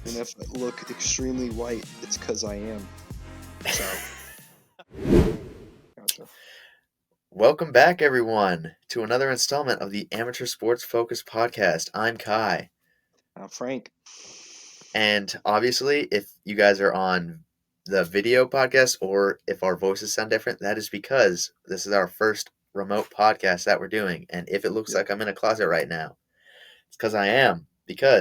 And if I look extremely white, it's because I am. So, gotcha. Welcome back, everyone, to another installment of the Amateur Sports Focus podcast. I'm Kai. Frank. And obviously, if you guys are on the video podcast or if our voices sound different, that is because this is our first remote podcast that we're doing. And if it looks Yep. like I'm in a closet right now, it's because I am.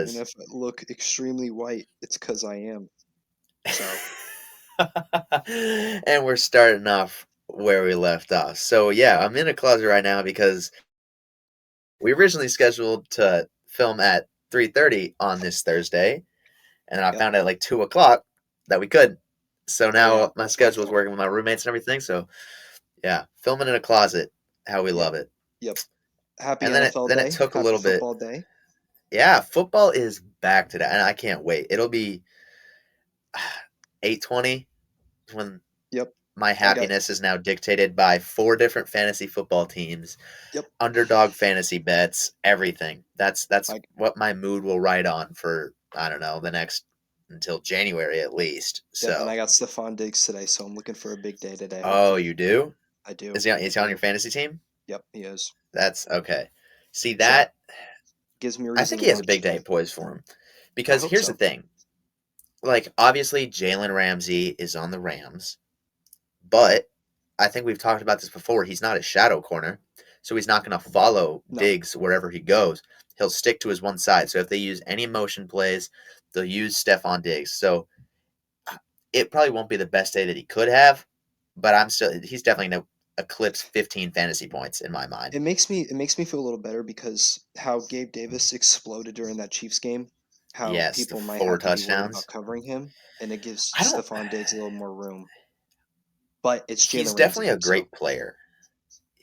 And Because. if I look extremely white, it's because I am. So, And we're starting off where we left off. So, yeah, I'm in a closet right now because we originally scheduled to film at 3:30 on this Thursday, and then I yep. found out at like 2 o'clock that we couldn't. So Oh, yeah, now my that's my schedule is fault. working with my roommates and everything. So yeah, filming in a closet, how we Yep. love it. Yep. Happy And then it NFL then it Day. took a Happy little bit. football day. Yeah, football is back today, and I can't wait. It'll be 8:20 when Yep. my I got, happiness is now dictated by four different fantasy football teams, yep. underdog fantasy bets, everything. That's I, what my mood will ride on for I don't know the next until January at least. yep. And I So, got Stephon Diggs today, so I'm looking for a big day today, oh, hopefully. you do? I do. Is I he on your do. fantasy team? Yep, he is. That's okay. See So, that gives me a I reason think to he has a watch big day today. poised for him I because hope here's the so. thing. Like obviously Jalen Ramsey is on the Rams, but I think we've talked about this before. He's not a shadow corner, so he's not going to follow No. Diggs wherever he goes. He'll stick to his one side. So if they use any motion plays, they'll use Stephon Diggs. So it probably won't be the best day that he could have, but he's definitely going to eclipse 15 fantasy points in my mind. It makes me feel a little better because how Gabe Davis exploded during that Chiefs game, how Yes, the people might four have to be worried about touchdowns. covering him, and it gives I don't. Stephon Diggs a little more room. But it's He's Jalen definitely Ramsey, a so great player.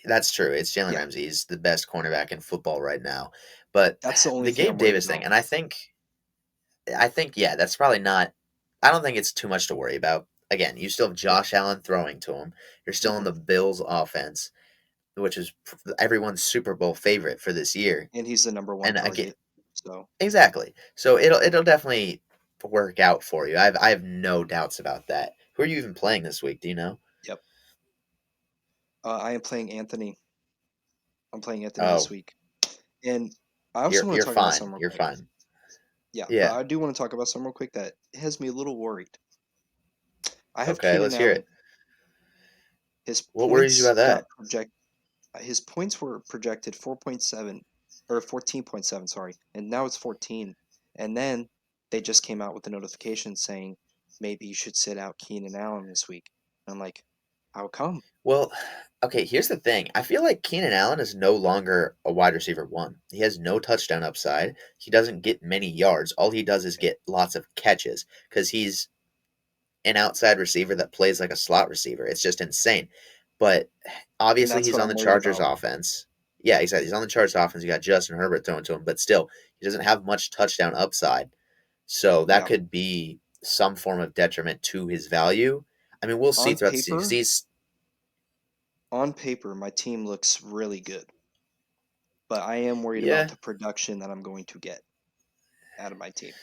That's true. It's Jalen yeah, Ramsey. He's the best cornerback in football right now. But that's the only the thing Gabe I'm worried Davis thing, about. and I think yeah, that's probably not. I don't think it's too much to worry about. Again, you still have Yeah. Josh Allen throwing to him. You're still in hmm the Bills offense, which is everyone's Super Bowl favorite for this year. And he's the number one And again, target. So exactly. So it'll definitely work out for you. I have no doubts about that. Who are you even playing this week? Do you know? yep. I am playing Anthony. I'm playing Anthony this Oh, week, and I you're also want you're to talk about fine. something real You're quick. fine. Yeah, but Yeah. I do want to talk about something real quick that has me a little worried. I have Okay. Keenan Let's hear Allen. it. His What worries you points about that? got project his points were projected 4.7 or 14.7, sorry, and now it's 14. And then they just came out with a notification saying maybe you should sit out Keenan Allen this week. I'm like, how come? Well, okay, here's the thing. I feel like Keenan Allen is no longer a wide receiver one. He has no touchdown upside. He doesn't get many yards. All he does is get lots of catches because he's an outside receiver that plays like a slot receiver. It's just insane. But And obviously, that's he's what on I'm the worried Chargers about. offense. Yeah, exactly. He's on the Chargers offense. You got Justin Herbert throwing to him, but still, he doesn't have much touchdown upside. So that Yeah. could be some form of detriment to his value. I mean, we'll see On throughout the season because paper, he's my team looks really good, but I am worried about yeah. the production that I'm going to get out of my team.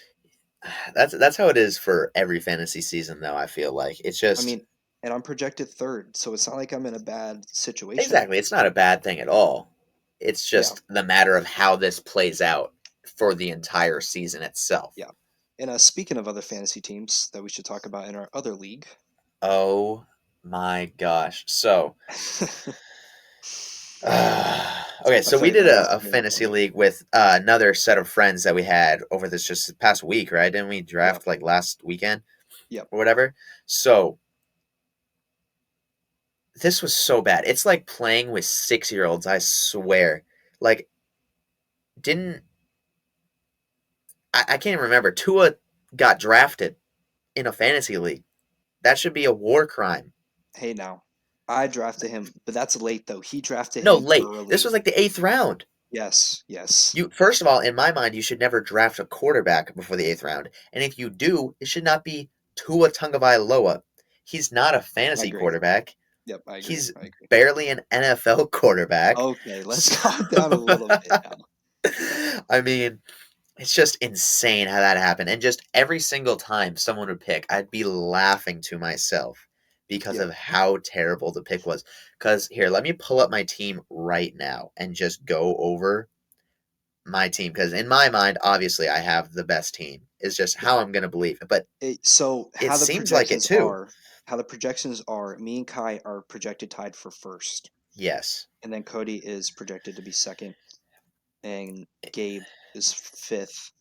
That's how it is for every fantasy season, though. I feel like it's I just mean, and I'm projected third, so it's not like I'm in a bad situation. exactly. It's not a bad thing at all. It's Yeah. just the matter of how this plays out for the entire season itself. Yeah. And speaking of other fantasy teams that we should talk about in our other league, Oh my gosh! So, okay, I so feel we like did that a must be an fantasy important. league with another set of friends that we had over this just past week, right? Didn't we Yeah. draft like last weekend Yep. or whatever? So this was so bad. It's like playing with 6 year olds. I swear. Like, didn't I can't even remember. Tua got drafted in a fantasy league. That should be a war crime. Hey now, I drafted him, but that's late though. He drafted No, him late. This was early. like the eighth round. Yes. Yes. You first of all, in my mind, you should never draft a quarterback before the eighth round. And if you do, it should not be Tua Tagovailoa. He's not a I fantasy agree. quarterback. Yep. I agree. He's I agree. barely an NFL quarterback. Okay, let's So calm down a little bit now. I mean, It's just insane how that happened. And just every single time someone would pick, I'd be laughing to myself because Yep. of how terrible the pick was. Because here, let me pull up my team right now and just go over my team. Because in my mind, obviously, I have the best team. It's just Yep. how I'm going to believe it. But So it seems like it too. how the projections are, me and Kai are projected tied for first, Yes. and then Cody is projected to be second, and Gabe is fifth.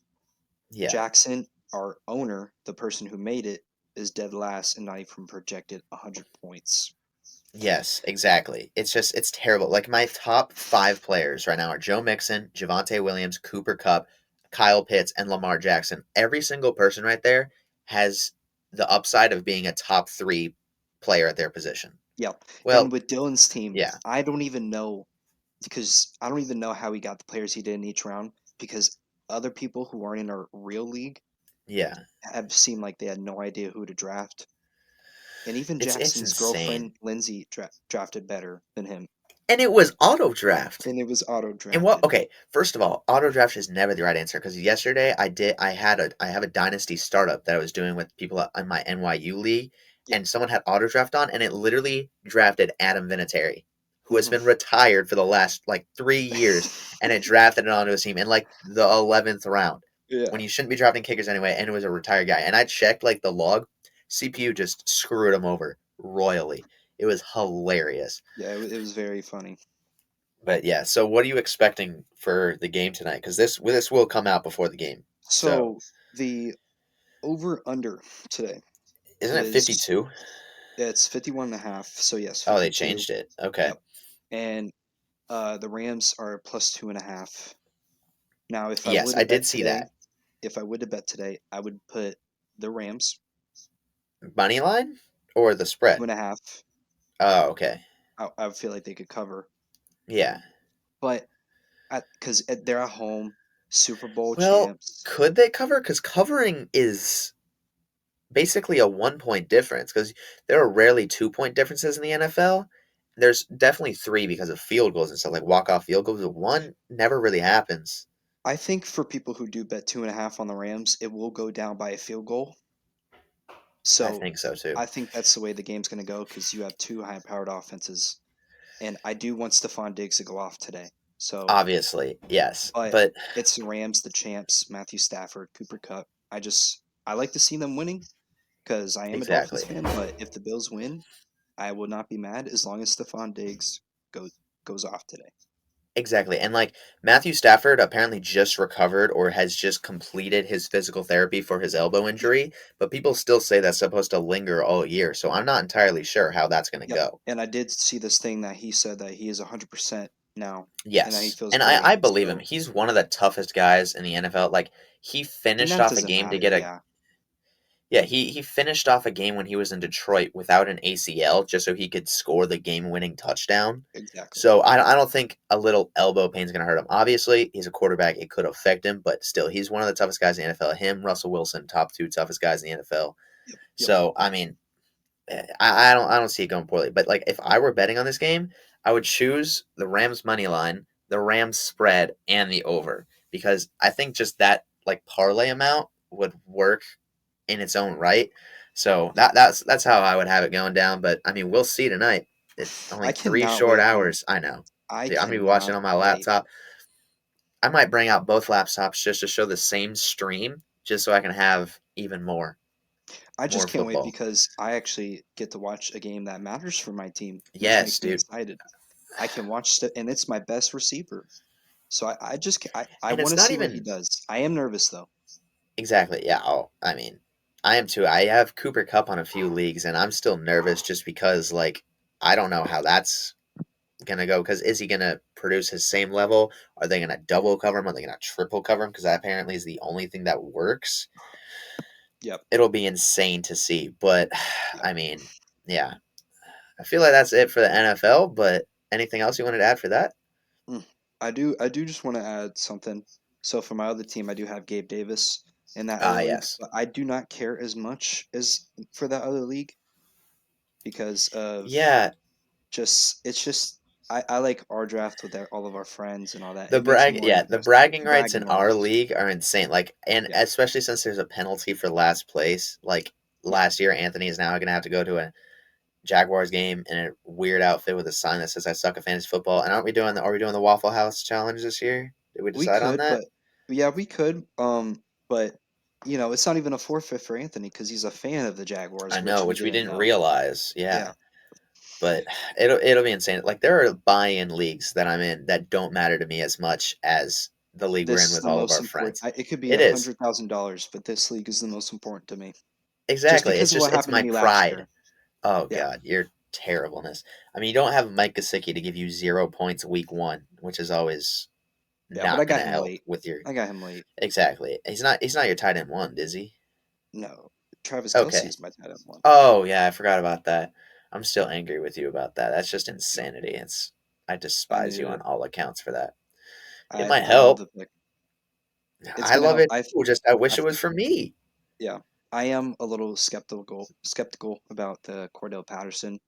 Yeah. Jackson, our owner, the person who made it, is dead last and not even projected 100 points. Yes, exactly. It's just it's terrible. Like my top five players right now are Joe Mixon, Javonte Williams, Cooper Kupp, Kyle Pitts, and Lamar Jackson. Every single person right there has the upside of being a top three player at their position. Yep. And Well, with Dylan's team, yeah, I don't even know because I don't even know how he got the players he did in each round because other people who aren't in our real league yeah. have seemed like they had no idea who to draft. And even It's Jackson's insane. girlfriend, Lindsay, drafted better than him. And it was auto draft. And it was auto And what? drafted. Okay, first of all, auto draft is never the right answer because yesterday I have a dynasty startup that I was doing with people in my NYU league, Yep. and someone had auto draft on, and it literally drafted Adam Vinatieri, who has Hmm. been retired for the last like 3 years, and it drafted it onto his team in like the 11th round when Yeah. you shouldn't be drafting kickers anyway, and it was a retired guy. And I checked like the log, CPU just screwed him over royally. It was hilarious. Yeah, it was very funny. But yeah, so what are you expecting for the game tonight? Because this will come out before the game. So So the over under today isn't it is 52? it's 51.5. So yes, Oh, they 52. changed it. Okay. Yep. And the Rams are plus 2.5. Now, if I Yes, would I have bet did see today, that. I would put the Rams Money line or the two spread? and a half. Oh, okay. I feel like they could cover, Yeah. but because they're at home, Super Bowl Well, champs. could they cover? Because covering is basically a 1 point difference. Because there are rarely 2 point differences in the NFL. There's definitely three because of field goals and stuff like walk off field goals. But one never really happens. I think for people who do bet 2.5 on the Rams, it will go down by a field goal. I So think so too. I think that's the way the game's going to go because you have two high-powered offenses, and I do want Stephon Diggs to go off today. So, Obviously, yes. but But it's the Rams, the champs, Matthew Stafford, Cooper Cup. I like to see them winning because I am a Dolphins exactly. fan. But if the Bills win, I will not be mad as long as Stephon Diggs goes goes off today. Exactly. And like Matthew Stafford apparently just recovered or has just completed his physical therapy for his elbow Yep, injury, but people still say that's supposed to linger all year. So I'm not entirely sure how that's going to yep. go. And I did see this thing that he said that he is 100% now, and that he Yes. feels And great. I believe him. So He's one of the toughest guys in the NFL. Like he and finished that off a doesn't game to matter. get a Yeah, yeah, he finished off a game when he was in Detroit without an ACL just so he could score the game-winning touchdown. exactly. So I don't think a little elbow pain is going to hurt him. Obviously, he's a quarterback; it could affect him, but still, he's one of the toughest guys in the NFL. Him, Russell Wilson, top two toughest guys in the NFL. Yep, yep. So I mean, I don't see it going poorly. But like, if I were betting on this game, I would choose the Rams money line, the Rams spread, and the over because I think just that like parlay amount would work in its own right. So that's how I would have it going down. But I mean, we'll see tonight. It's only I three cannot short wait on. hours. I know. I Dude, I'm gonna be watching cannot on my wait. laptop. I might bring out both laptops just to show the same stream, just so I can have even I just more can't wait football. because I actually get to watch a game that matters for my team, which Yes, makes me dude. excited. I can watch and it's my best receiver. So I just I And want it's to not see what he even does. I am nervous though. exactly. Yeah. I mean, I am too. I have Cooper Cup on a few leagues, and I'm still nervous just because like I don't know how that's gonna go because is he gonna produce his same level? Are they gonna double cover him? Are they gonna triple cover him? Because that apparently is the only thing that works. Yep. It'll be insane to see. But Yep. I mean, yeah, I feel like that's it for the NFL. But anything else you wanted to add for that? Mm. I do just want to add something. So for my other team, I do have Gabe Davis in that Ah, other league, yes, but I do not care as much as for that other league because of yeah, just it's just I like our draft with all of our friends and all that. The It makes it more the interesting. bragging rights in Bragging our rights. league are insane. Like, and Yeah. especially since there's a penalty for last place. Like Yeah. last year, Anthony is now going to have to go to a Jaguars game in a weird outfit with a sign that says "I suck at fantasy football." And aren't we doing the Are we doing the Waffle House challenge this year? Did we We decide on could, that? but yeah, we could. But it's not even a forfeit for Anthony because he's a fan of the I Jaguars, know, which we which we didn't didn't know. realize. Yeah, Yeah. but it'll be insane. Like there are buy-in leagues that I'm in that don't matter to me as much as the league we're in This is with the all of most our important. friends. It could be It is $100,000, but this league is the most important to me, just exactly. because of what It's happened to my me last pride. year. Oh Yeah. God, your terribleness. I mean, you don't have Mike Gesicki to give you 0 points week one, which is always Yeah, but I not going got to him help late. with your I got him late. exactly. He's not your tight end one, is he? No, Travis Kelsey Okay. is my tight end one. Oh yeah, I forgot about that. I'm still angry with you about that. That's just Yeah, insanity. I I despise you needed on it. all accounts for that. It I might I love help. the pick. It's I gonna love help. it too, just I I wish it was think for me. yeah. I am a little skeptical about the Cordell Patterson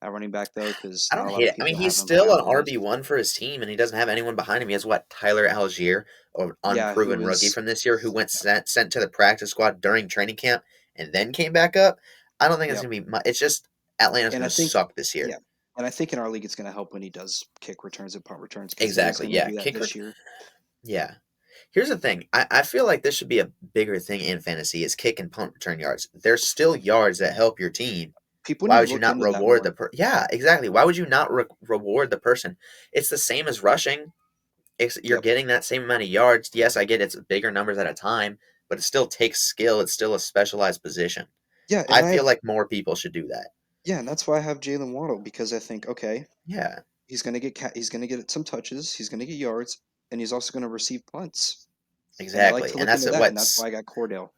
at running back though, because I not don't a lot hate of it. I mean, people he's have him still high on an their list. RB1 for his team, and he doesn't have anyone behind him. He has what, Tyler Algier, an Yeah, who unproven rookie is from this year, who went yeah, sent to the practice squad during training camp and then came back up. I don't think it's yeah. gonna be much. It's just Atlanta's And I gonna think suck this year. yeah, and I think in our league it's gonna help when he does kick returns and punt returns because he is Exactly. gonna Yeah. do that Kicker. this year. Yeah. Here's the thing. I feel like this should be a bigger thing in fantasy is kick and punt return yards. There's still yards that help your team. People Why need to would you look not into that reward more. Yeah, exactly. Why would you not reward the person? It's the same as rushing. You're Yep. getting that same amount of yards. Yes, I get it's bigger numbers at a time, but it still takes skill. It's still a specialized position. Yeah, and I I feel have like more people should do that. yeah, and that's why I have Jalen Waddle because I think okay, Yeah, he's gonna get some touches, he's gonna get yards, and he's also gonna receive punts. And I like exactly. to And look that's into that, and that's what's why I got Cordell.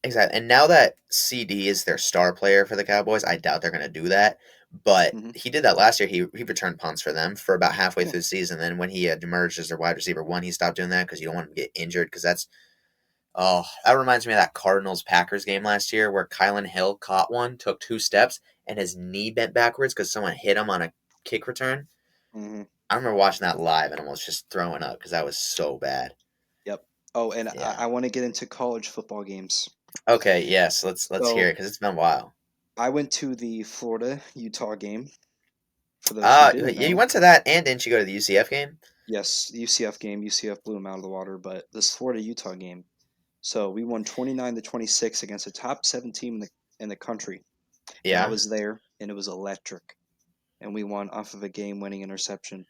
exactly. And now that CD is their star player for the Cowboys, I doubt they're going to do that. But Hmm. he did that last year. He returned punts for them for about halfway Yeah. through the season. Then when he had emerged as their wide receiver one, he stopped doing that because you don't want him to get injured. Because that's that reminds me of that Cardinals Packers game last year where Kylan Hill caught one, took 2 steps, and his knee bent backwards because someone hit him on a kick return. Hmm. I remember watching that live and almost just throwing up because that was so bad. Yep. Oh, and Yeah. I want to get into college football games. Okay. Yes. Let's hear So it because it's been a while. I went to the Florida Utah game. For those who didn't Yeah, you know, went to that, and didn't you go to the UCF game? yes, the UCF game. UCF blew them out of the water, but this Florida Utah game. So we won 29-26 against a top 7 team in the country, and I Yeah. was there, and it was electric. And we won off of a game-winning interception.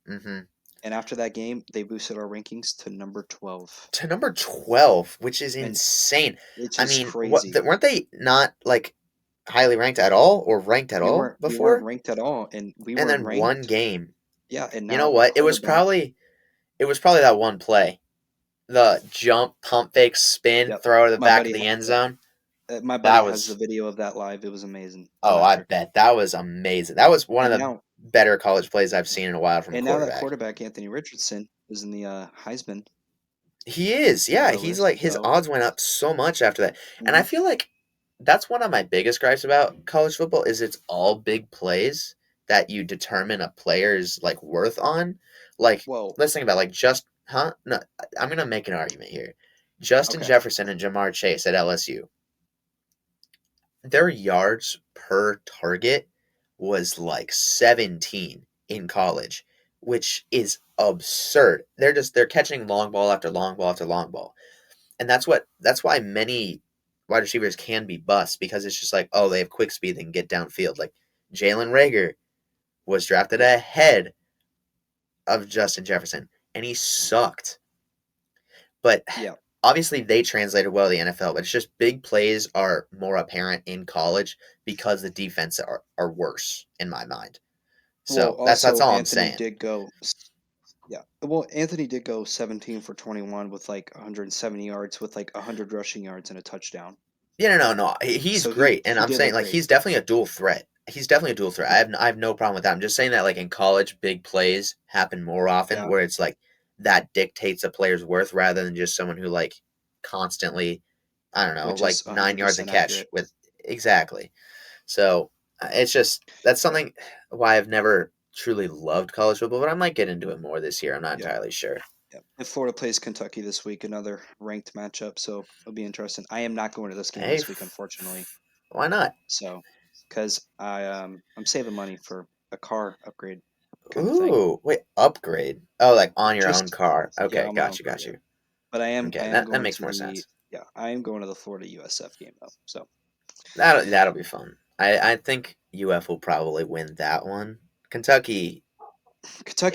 Mm-hmm. And after that game, they boosted our rankings to number 12, To number 12, which is and insane. which I is mean, crazy. weren't they not like highly ranked at all or ranked at all We weren't before? ranked at all, and we And were then one ranked. game. Yeah, and You know now our what? quarterback. It was probably that one play. The jump, pump fake, spin, Yep, throw to the my back of buddy. the end zone. My buddy That has the was video of that live. It was amazing, oh, I electric. bet. That was amazing. That was one of And the now, better college plays I've seen in a while from a and now that quarterback. quarterback Anthony Richardson is in the Heisman He is, yeah. He's list. like his So, odds went up so much after that, and I mhm. feel like that's one of my biggest gripes about college football is it's all big plays that you determine a player's like worth on. Like, Well, let's think about like just huh? No, I'm gonna make an argument here. Justin okay, Jefferson and Jamar Chase at LSU, their yards per target was like 17 in college, which is absurd. They're catching long ball after long ball after long ball. And that's why many wide receivers can be busts because it's just like, oh, they have quick speed, they can get downfield. Like Jalen Rager was drafted yeah, ahead of Justin Jefferson, and he sucked. But yeah. obviously they translated well to the NFL, but it's just big plays are more apparent in college because the defense are worse in my mind. Well, So that's also all I'm Anthony saying. did go. Yeah, well, Anthony did go 17 for 21 with like 170 yards, with like 100 rushing yards and a touchdown. Yeah, no. He's So he great, and he I'm did saying look like great. he's definitely a dual threat. He's definitely a dual threat. Yeah, I have no problem with that. I'm just saying that like in college, big plays happen more often, yeah, where it's like that dictates a player's worth rather than just someone who like constantly, I don't know, which like is 9 yards a 100% catch accurate. with exactly. So it's just that's Yep. something why I've never. truly loved college football, but I might get into it more this year. I'm not Yeah, entirely sure. yeah. If Florida plays Kentucky this week, another ranked matchup, so it'll be interesting. I am not going to this game Hey, this week, unfortunately. why not? So, because I'm saving money for a car upgrade kind of thing. Ooh, wait, upgrade. Oh, like on your own Just car. yeah, Okay, on my own got you, car. got Yeah, you. but I Okay, am that going makes to more the sense. yeah I am going to the Florida USF game though. So That'll be fun. I think UF will probably win that one. Kentucky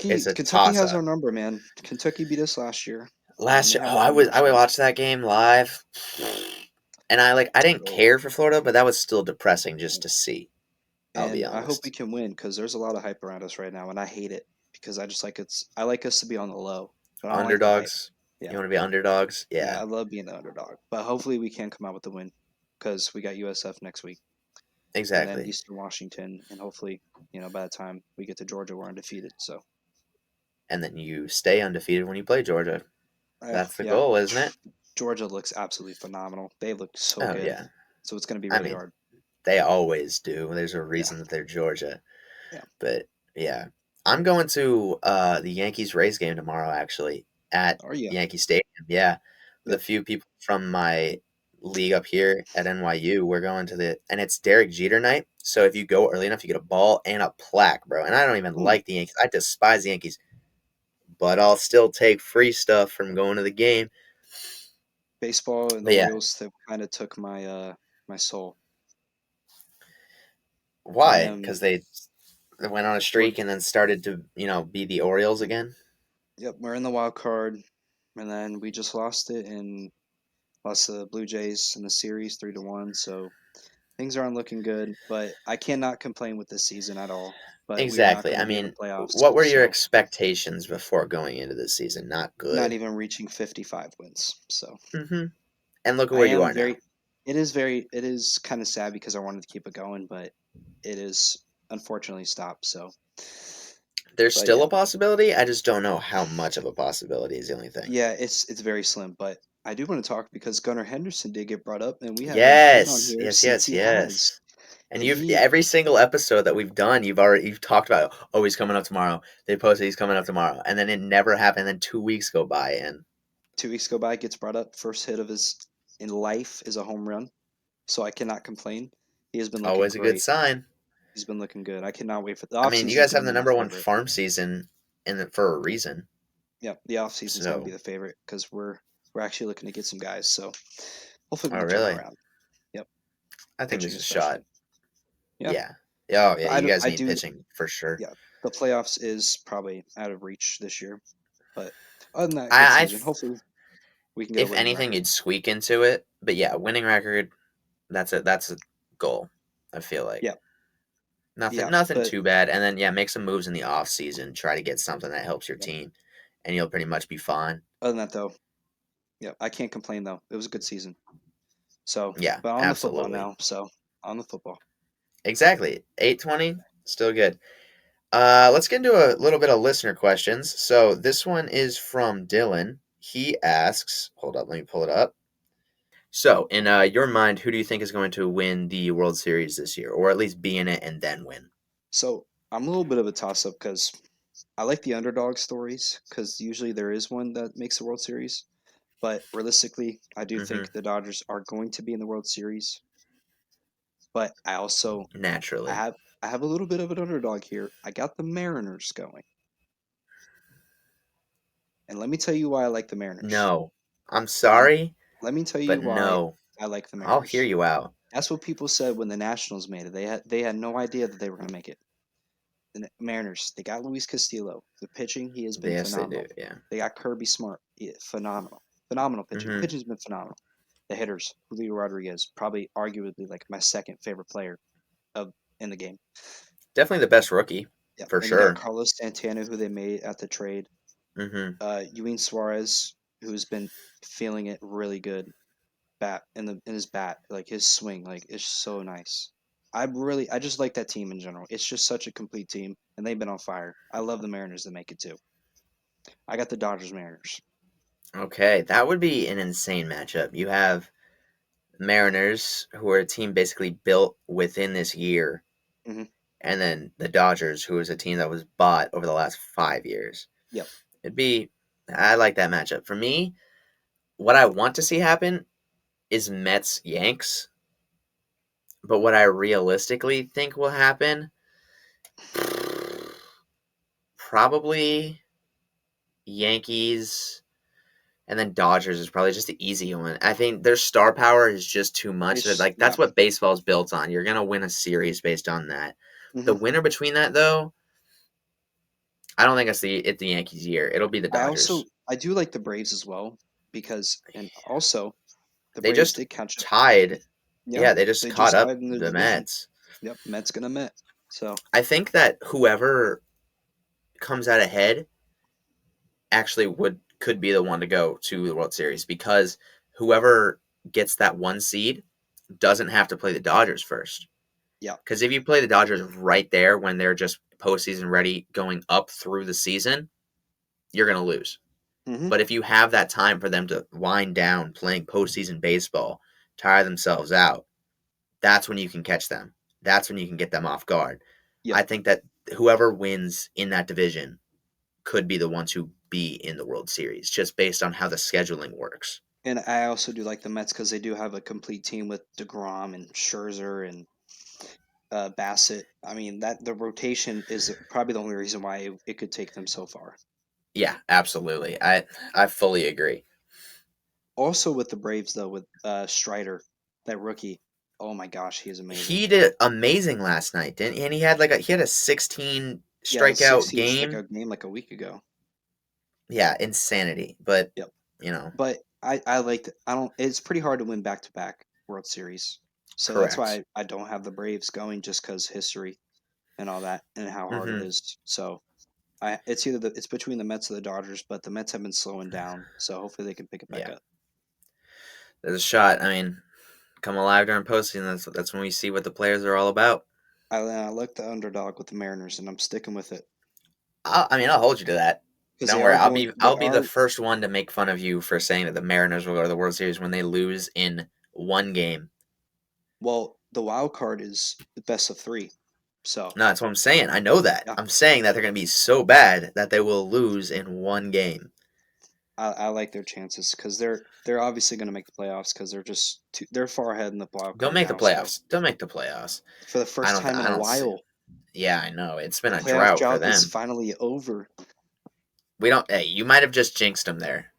is a Kentucky toss has our up. number, man. Kentucky beat us last year. Last They year, have oh, our number I this would year. watch that game live, and I didn't So care for Florida, but that was still depressing just to see. I'll be and I hope we honest. can win because there's a lot of hype around us right now, and I hate it because I like us to be on the low, but I don't like the hype. Underdogs. You Yeah, want to be underdogs? yeah, Yeah, I love being the underdog, but hopefully we can come out with the win because we got USF next week, and then exactly. Eastern Washington, and hopefully by the time we get to Georgia, we're undefeated. So And then you stay undefeated when you play Georgia. That's the yeah, goal, isn't it? Georgia looks absolutely phenomenal. They look so Oh good, yeah. so it's going to be I really mean, hard. they always do. There's a Yeah, reason that they're Georgia. yeah. But yeah, I'm going to the Yankees Rays game tomorrow. Actually, at Are you? Yankee Stadium. Yeah, with a Yep. few people from my league up here at NYU. We're going to and it's Derek Jeter night. So if you go early enough, you get a ball and a plaque, bro. And I don't even Hmm. like the Yankees. I despise the Yankees, but I'll still take free stuff from going to the game. Baseball and the But yeah, Orioles that kind of took my soul. I why? am Because they went on a we're streak and then started to be the Orioles again. yep, we're in the wild card, and then we just lost it and lost the Blue Jays in the series 3-1. So things aren't looking good, but I cannot complain with this season at all. But we are not Exactly. going to I be in the mean, playoffs, what were your so expectations before going into this season? Not not good. even reaching 55 wins. So And look at I where you am are now. very. It is kind of sad because I wanted to keep it going, but it is unfortunately stopped. So, There's but still yeah, a possibility. I just don't know how much of a possibility is the only thing. yeah, it's very slim. But I do want to talk because Gunnar Henderson did get brought up, and we haven't been on Yes, here yes, since yes, he has, yes. And and you've he every single episode that we've done, you've talked about. Oh, he's coming up tomorrow. They posted he's coming up tomorrow, and then it never happened. And then 2 weeks go by, and 2 weeks go by, gets brought up. First hit of his in life is a home run, so I cannot complain. He has been looking always a good great. sign. He's been looking good. I cannot wait for the I off mean, you season is guys going have to the be my number one favorite. farm season for a Yep, reason. yep. The off season is going to be So, the favorite because we're actually looking to get some guys. So hopefully we oh can turn it really? around. Yep, I think pitching there's a shot. especially. Yeah, Yeah. Oh yeah, but you guys I need do. pitching for sure. Yeah, the playoffs is probably out of reach this year. But other than that, good I season. Hopefully we can get a if winning anything, record. you'd squeak into it. But yeah, winning record. That's a goal. I feel like Yeah, nothing yeah. nothing But too bad. And then yeah, make some moves in the off season. Try to get something that helps your yeah. team, and you'll pretty much be fine. Other than that, though, yeah, I can't complain though. It was a good season. So, Yeah, but on the football absolutely, now. So on the football. exactly. 820, still good. Let's get into a little bit of listener questions. So this one is from Dylan. He asks, hold up, let me pull it up. So, in your mind, who do you think is going to win the World Series this year, or at least be in it and then win? So I'm a little bit of a toss up because I like the underdog stories because usually there is one that makes the World Series. But realistically, I do Hmm. think the Dodgers are going to be in the World Series. But I Naturally. have I have a little bit of an underdog here. I got the Mariners going. And let me tell you why I like the Mariners. No, I'm Let, sorry, let me tell you but why no. I like the I'll hear Mariners. you out. That's what people said when the Nationals made it. They had no idea that they were going to make it. The Mariners, they got Luis Castillo. The pitching, he has been Yes, they do. phenomenal. Yeah. They got Kirby Smart, phenomenal. Phenomenal pitching. Hmm. Pitching's been phenomenal. The hitters, Julio Rodriguez, probably arguably like my second favorite player of in the game. Definitely the best rookie Yeah, for and they got sure. Carlos Santana, who they made at the trade. Hmm. Ewing Suarez, who's been feeling it really good. Bat in his bat, like his swing, like it's so nice. I just like that team in general. It's just such a complete team, and they've been on fire. I love the Mariners that make it too. I got the Dodgers Mariners. Okay, that would be an insane matchup. You have Mariners, who are a team basically built within this year, Hmm. and then the Dodgers, who is a team that was bought over the last 5 years. Yep. I like that matchup. For me, what I want to see happen is Mets Yanks, but what I realistically think will happen, probably Yankees, and then Dodgers is probably just the easy one. I think their star power is just too much. Like Yeah. that's what baseball's built on. You're gonna win a series based on that. The Hmm. winner between that, though, I don't think it's the Yankees' year. It'll be the Dodgers. I do like the Braves as well because and also the They Braves just did catch up. tied. Yeah, Yeah, they just they caught just up tied in the the division. Mets. Yep, Mets gonna Met. So I think that whoever comes out ahead actually would could be the one to go to the World Series because whoever gets that one seed doesn't have to play the Dodgers first. yeah. Because if you play the Dodgers right there when they're just postseason ready going up through the season, you're going to lose. Hmm. But if you have that time for them to wind down playing postseason baseball, tire themselves out, that's when you can catch them. That's when you can get them off guard. Yep. I think that whoever wins in that division could be the ones who be in the World Series, just based on how the scheduling works. And I also do like the Mets because they do have a complete team with DeGrom and Scherzer and Bassett. I mean that the rotation is probably the only reason why it could take them so far. Yeah, absolutely. I fully agree. Also with the Braves though, with Strider, that rookie. Oh my gosh, he is amazing. He did amazing last night, didn't he? And he had a 16 Yeah, a strikeout 16 game. strikeout game like a week ago. Yeah, insanity. But Yep. you know, But I like I don't. It's pretty hard to win back to back World Series, so that's correct. why I don't have the Braves going just because history and all that and how hard it Hmm. is. So it's either it's between the Mets or the Dodgers, but the Mets have been slowing down, so hopefully they can pick it back Yeah, up. there's a shot. I mean, come alive during postseason. That's when we see what the players are all about. I like the underdog with the Mariners, and I'm sticking with it I mean, I'll hold you to that. because Don't worry. they I'll be the are first one to make fun of you for saying that the Mariners will go to the World Series when they lose in one game. well. The wild card is the best of three, so No, that's what I'm saying. I know that. yeah, I'm saying that they're going to be so bad that they will lose in one game. I like their chances because they're obviously going to make the playoffs because they're far ahead in the wild Don't card make the now. So playoffs. Don't make the playoffs. for the first time in I a don't see. while, Yeah, I know. It's been the a playoff drought for drought is them. finally over. We don't. Hey, you might have just jinxed them there.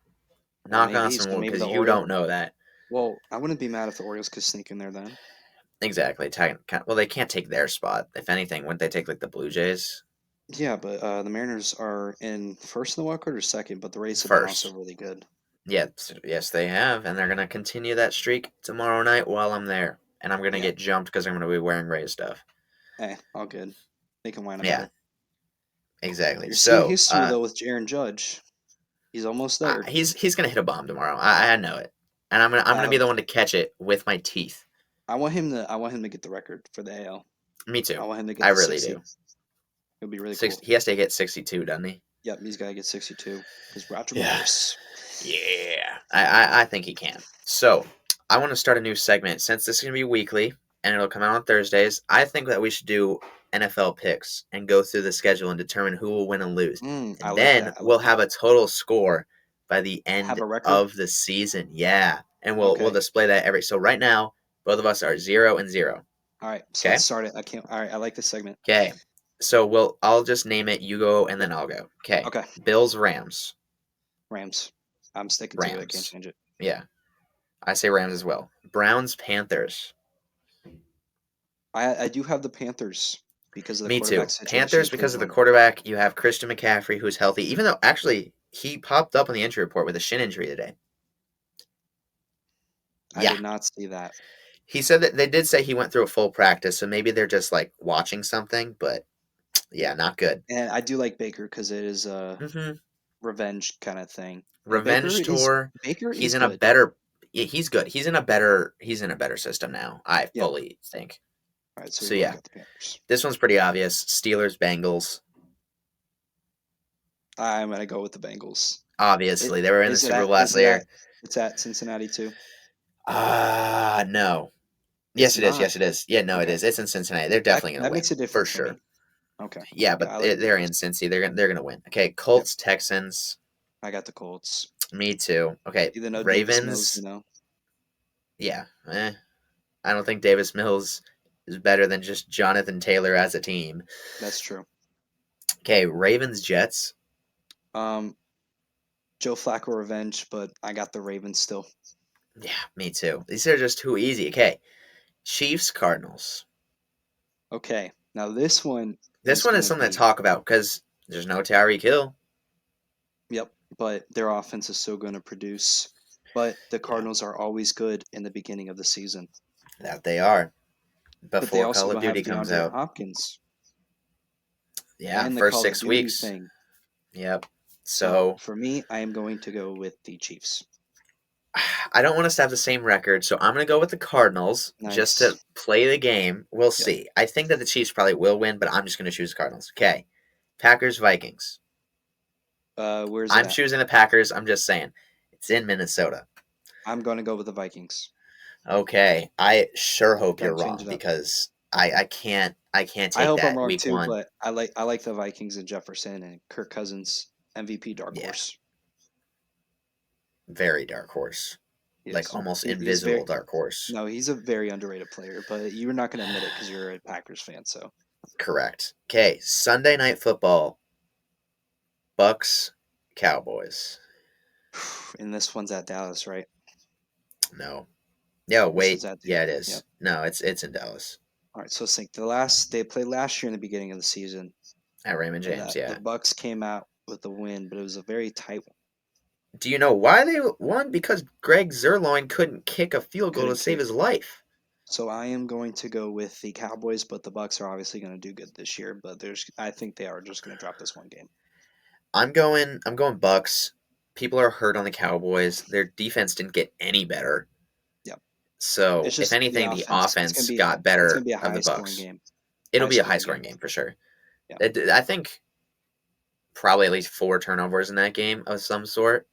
Well, Knock on maybe some so. wood Maybe because the you Orioles. don't know that. Well, I wouldn't be mad if the Orioles could sneak in there then. Exactly. Well, they can't take their spot. If anything, wouldn't they take like the Blue Jays Yeah, but the Mariners are in first in the wild card or second, but the Rays have been also first? really good. Yes, they have, and they're gonna continue that streak tomorrow night while I'm there, and I'm gonna Yeah, get jumped because I'm gonna be wearing Rays stuff. all good. They can line up Yeah, better. exactly. You're seeing So, history though with Aaron Judge. He's almost there. he's gonna hit a bomb tomorrow. I know it, and I'm I gonna be hope the so. one to catch it with my teeth. I want him to get the record for the AL. Me I too. want him to I get the really 60. do. It'll be really cool. He has to get 62, doesn't he? Yep, he's got to get 62 because Roger Yeah. Maris. Yeah. I think he can. So, I want to start a new segment. Since this is going to be weekly and it'll come out on Thursdays, I think that we should do NFL picks and go through the schedule and determine who will win and lose. I And like then that. I we'll like have that. a total score by the Have end a record? of the season. Yeah. And we'll Okay. display that every. So right now, both of us are 0-0. All right. So Okay? let's start it. I can't. All right. I like this segment. Okay. So I'll just name it, you go and then I'll go. Okay. Okay. Bills Rams. Rams. I'm sticking to it. I can't Rams. change it. Yeah. I say Rams as well. Browns Panthers. I do have the Panthers because of the Me quarterback too. situation in Panthers because of the Cleveland. quarterback. You have Christian McCaffrey who's healthy, even though actually he popped up on the injury report with a shin injury today. I Yeah. did not see that. He said that they did say he went through a full practice, so maybe they're just like watching something, but yeah, not good. And I do like Baker because it is a Hmm. revenge kind of thing. And Revenge tour. Baker He's is in a good. better yeah, he's good. He's in a better system now, I Yep. fully think. All right. So we So both yeah, got the Panthers. this one's pretty obvious. Steelers Bengals. I'm gonna go with the Bengals. It, Obviously, they were in the is it Super at? Bowl last year. It's at Cincinnati too. Ah, no. It's Yes, it is. not. Yes, it is. Yeah, no, it Okay. is. It's in Cincinnati. They're That definitely gonna that win makes a for difference for sure. me. Okay. Yeah, Yeah, but I like the they're in Eagles. Cincy. They're gonna win. Okay, Yep. Colts, Texans. I got the Colts. Me too. Okay, Even though Davis Mills, Ravens. you know, Yeah, I don't think Davis Mills is better than just Jonathan Taylor as a team. that's true. Okay, Ravens, Jets. Um, Joe Flacco revenge, but I got the Ravens still. Yeah, me too. These are just too easy. Okay, Chiefs, Cardinals. Okay. Now this one This is one is gonna something to be talk about because there's no Tyreek Hill. yep, but their offense is still gonna produce. But the Yeah, Cardinals are always good in the beginning of the season. that they are. But they Before also Call of don't have Duty comes DeAndre out. Hopkins Yeah, and the first Call of 6 weeks. Duty thing. Yep. So So for me, I am going to go with the Chiefs. I don't want us to have the same record, so I'm going to go with the Cardinals just Nice. to play the game. We'll Yep. see. I think that the Chiefs probably will win, but I'm just going to choose the Cardinals. Okay. Packers, Vikings. Where's it I'm at? choosing the Packers. I'm just saying. It's in Minnesota. I'm gonna go with the Vikings. Okay. I sure hope Gotta you're change wrong it up. because I can't I take hope I'm that wrong week too, 1. but I like the Vikings and Jefferson and Kirk Cousins MVP dark Yeah. horse. Very dark horse. Like Yes, almost he's very invisible dark horse. no, he's a very underrated player, but you're not gonna admit it because you're a Packers fan. So, Correct. Okay. Sunday night football. Bucks, Cowboys. and this one's at Dallas, right? No. Yeah, This is wait. at Yeah, it yep. is. No, it's in Dallas. All right, so let's think. They played last year in the beginning of the season, At Raymond and James, the yeah. Bucks came out with the win, but it was a very tight one. Do you know why they won? Because Greg Zerloin couldn't kick a field goal to Couldn't save kick. his life. So I am going to go with the Cowboys, but the Bucks are obviously going to do good this year. But I think they are just going to drop this one game. I'm going Bucks. People are hurt on the Cowboys. Their defense didn't get any better. Yep. So, It's if just the anything, the offense. offense got It's gonna better be a of high the scoring Bucks. game. It'll High be a high scoring scoring game. game for sure. Yeah. I think probably at least 4 turnovers in that game of some sort.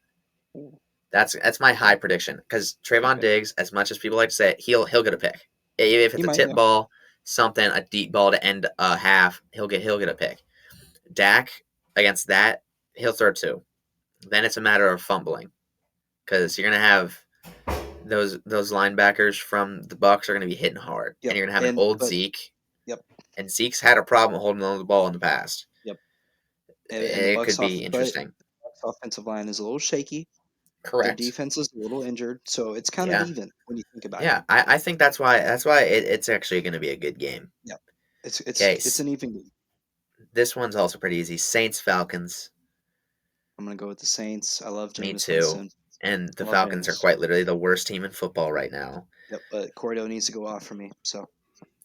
Ooh, That's my high okay. prediction because Trayvon Okay. Diggs, as much as people like to say it, he'll get a pick. If He it's a might. tip Yeah. ball, something a deep ball to end a half, he'll get a pick. Dak against that, he'll throw 2. Then it's a matter of fumbling because you're gonna have those linebackers from the Bucks are gonna be hitting hard, and Yep. you're gonna have an And old but Zeke, yep. and Zeke's had a problem holding on to the ball in the past. Yep. And the It Bucks could off, be but interesting. Bucks offensive line is a little shaky. Their Correct. defense is a little injured, so it's kind of Yeah. even when you think about it. Yeah. I think that's why it's actually gonna be a good game. Yep. It's Okay. an even game. This one's also pretty easy. Saints Falcons. I'm gonna go with the Saints. I love Me Jameis too. Winston. And the Love Falcons are Jameis. quite literally the worst team in football right now. Yep. But Cordo needs to go off for me. So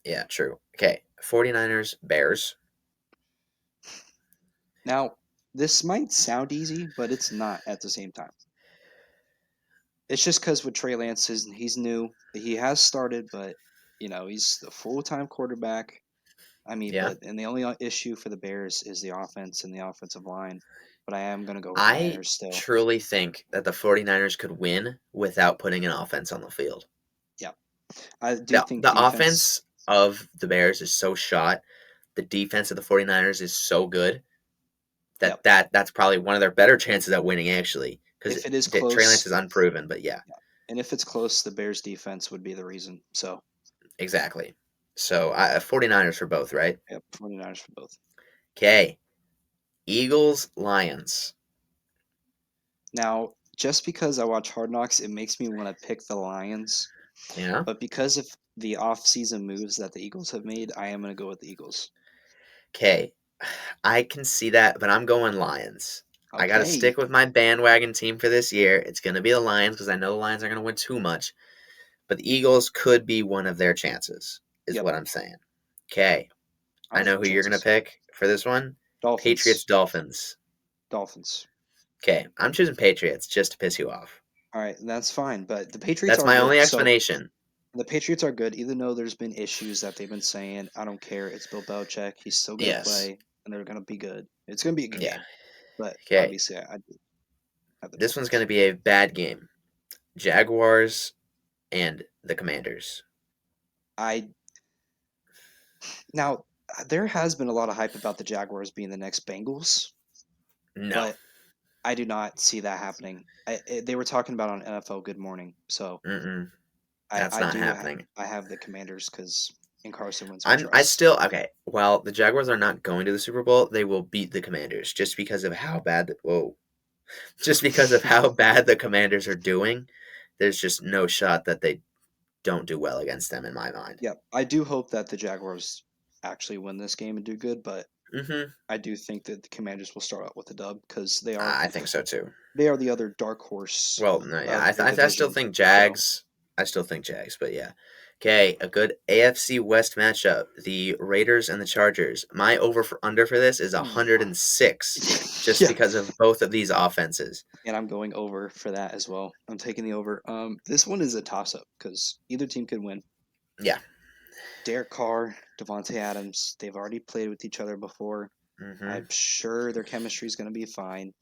Yeah, true. Okay. 49ers Bears. now this might sound easy, but it's not at the same time. It's just because with Trey Lance, he's new. He has started, but he's the full time quarterback. I mean, Yeah. and the only issue for the Bears is the offense and the offensive line. But I am gonna go with the I Niners still. truly think that the 49ers could win without putting an offense on the field. Yeah, I do The think the defense. offense of the Bears is so shot. The defense of the 49ers is so good Yep. that's probably one of their better chances at winning actually because If it is Trey Lance close, is unproven, but yeah, yeah, and if it's close, the Bears defense would be the reason. So, exactly. So 49ers for both, right? yep, 49ers for both. Okay. Eagles, Lions. Now, just because I watch Hard Knocks, it makes me want to pick the Lions. Yeah. But because of the off-season moves that the Eagles have made, I am going to go with the Eagles. Okay. I can see that, but I'm going Lions. I got to Okay. stick with my bandwagon team for this year. It's going to be the Lions because I know the Lions are going to win too much. But the Eagles could be one of their chances, is Yep. what I'm saying. Okay. I I like know the who you're going to chances. pick for this one Patriots, Dolphins. Dolphins. Dolphins. Okay. I'm choosing Patriots just to piss you off. All right, that's fine. But the Patriots That's are my only good. So explanation. the Patriots are good, even though there's been issues that they've been saying. I don't care. It's Bill Belichick. He's still going to Yes. play, and they're going to be good. It's going to be a good Yeah. game. But Okay. obviously, I do have the This one's going Dolphins. to be a bad game. Jaguars and the Commanders. I now there has been a lot of hype about the Jaguars being the next Bengals, No. but I do not see that happening. They were talking about on NFL Good Morning, so Mm-mm. I That's I not do ha- happening. I have the Commanders because in Carson Wentz we I trust. still okay. While the Jaguars are not going to the Super Bowl, they will beat the Commanders just because of how bad. Just because of how bad the Commanders are doing. There's just no shot that they don't do well against them in my mind. Yep, I do hope that the Jaguars actually win this game and do good, but Mm-hmm. I do think that the Commanders will start out with a dub because I think so too. they are the other dark horse Well, no, yeah, of their I still division. think So Jags. I still think Jags, but yeah. Okay, a good AFC West matchup: the Raiders and the Chargers. My over for under for this is ooh, 106, just yeah, because of both of these offenses. and I'm going over for that as well. I'm taking the over. This one is a toss up because either team could win. Yeah. Derek Carr, Devontae Adams, they've already played with each other before. Mm-hmm. I'm sure their chemistry is going to be fine.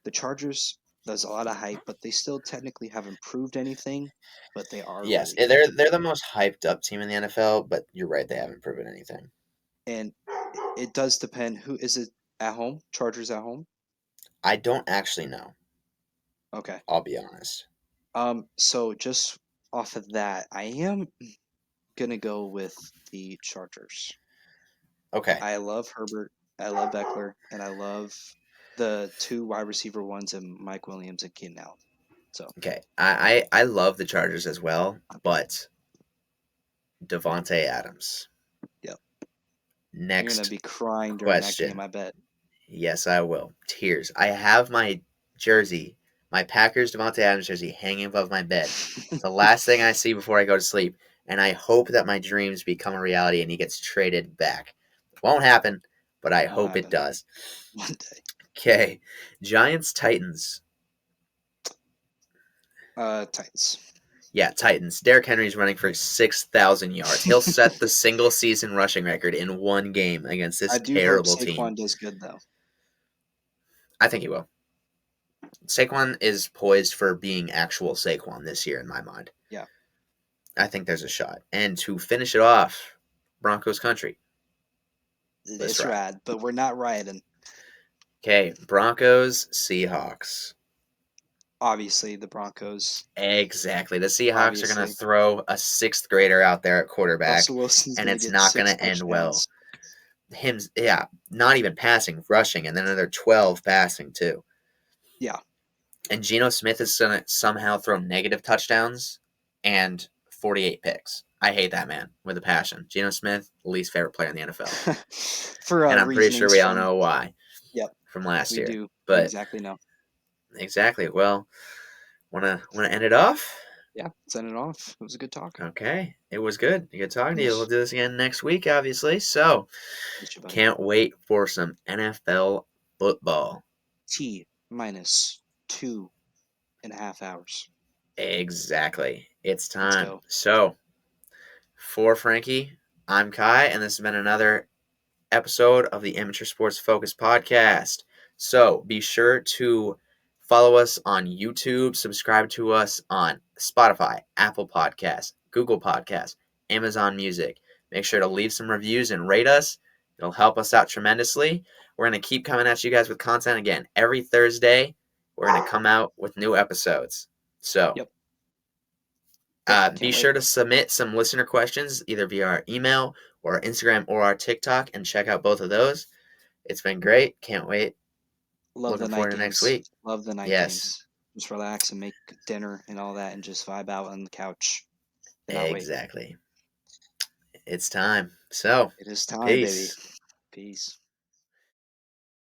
The Chargers, there's a lot of hype, but they still technically haven't proved anything, but they are Yes, really good. they're the most hyped up team in the NFL, but you're right, they haven't proven anything. And it does depend who is it at home? Chargers at home? I don't actually know. Okay. I'll be honest. So just off of that, I am gonna go with the Chargers. Okay. I love Herbert, I love Eckler, and I love the two wide receiver ones and Mike Williams and Keenan Allen. So Okay. I love the Chargers as well, but Devontae Adams. yep. You're gonna Next be crying during that game, question. I bet. Yes, I will. Tears. I have my jersey, my Packers Devontae Adams jersey, hanging above my bed. The last thing I see before I go to sleep, and I hope that my dreams become a reality and he gets traded back. It won't happen, but I Won't hope it happen does. one day. Okay. Giants Titans. Titans. Yeah, Titans. Derrick Henry's running for 6,000 yards. He'll set the single season rushing record in one game against this I do hope terrible team. Saquon does good though. I think he will. Saquon is poised for being actual Saquon this year in my mind. Yeah, I think there's a shot. And to finish it off, Broncos country. Let's it's ride. rad, but we're not riding. Okay, Broncos, Seahawks. Obviously, the Broncos. Exactly. The Seahawks are going to Obviously, throw a sixth grader out there at quarterback, Russell Wilson's and gonna it's get not going six to end well. touchdowns. Yeah, not even passing, rushing, and then another 12 passing, too. Yeah, And Geno Smith is going to somehow throw negative touchdowns and 48 picks. I hate that man with a passion. Geno Smith, least favorite player in the NFL. for And I'm pretty sure reasonings we all from. know why Yep, from last we year. do But exactly know. exactly. Well, wanna end it off? Yeah, send it off. It was a good talk. Okay. It was good. Good talking to you. We'll Yes, do this again next week, obviously. So yes, you buddy. can't wait for some NFL football. T minus 2.5 hours. Exactly. It's Let's time. go. So for Frankie, I'm Kai, and this has been another episode of the Amateur Sports Focus podcast. So be sure to follow us on YouTube, subscribe to us on Spotify, Apple Podcasts, Google Podcasts, Amazon Music. Make sure to leave some reviews and rate us. It'll help us out tremendously. We're going to keep coming at you guys with content again. Every Thursday, we're going to come out with new episodes. So Yep. Yeah, be can't wait. sure to submit some listener questions either via our email or our Instagram or our TikTok and check out both of those. It's been great. Can't wait. Love the Looking night forward to next games. week. Love the night Yes, games. Just relax and make dinner and all that and just vibe out on the couch. Cannot wait. exactly. It's time. So, It is time, baby. peace. Peace.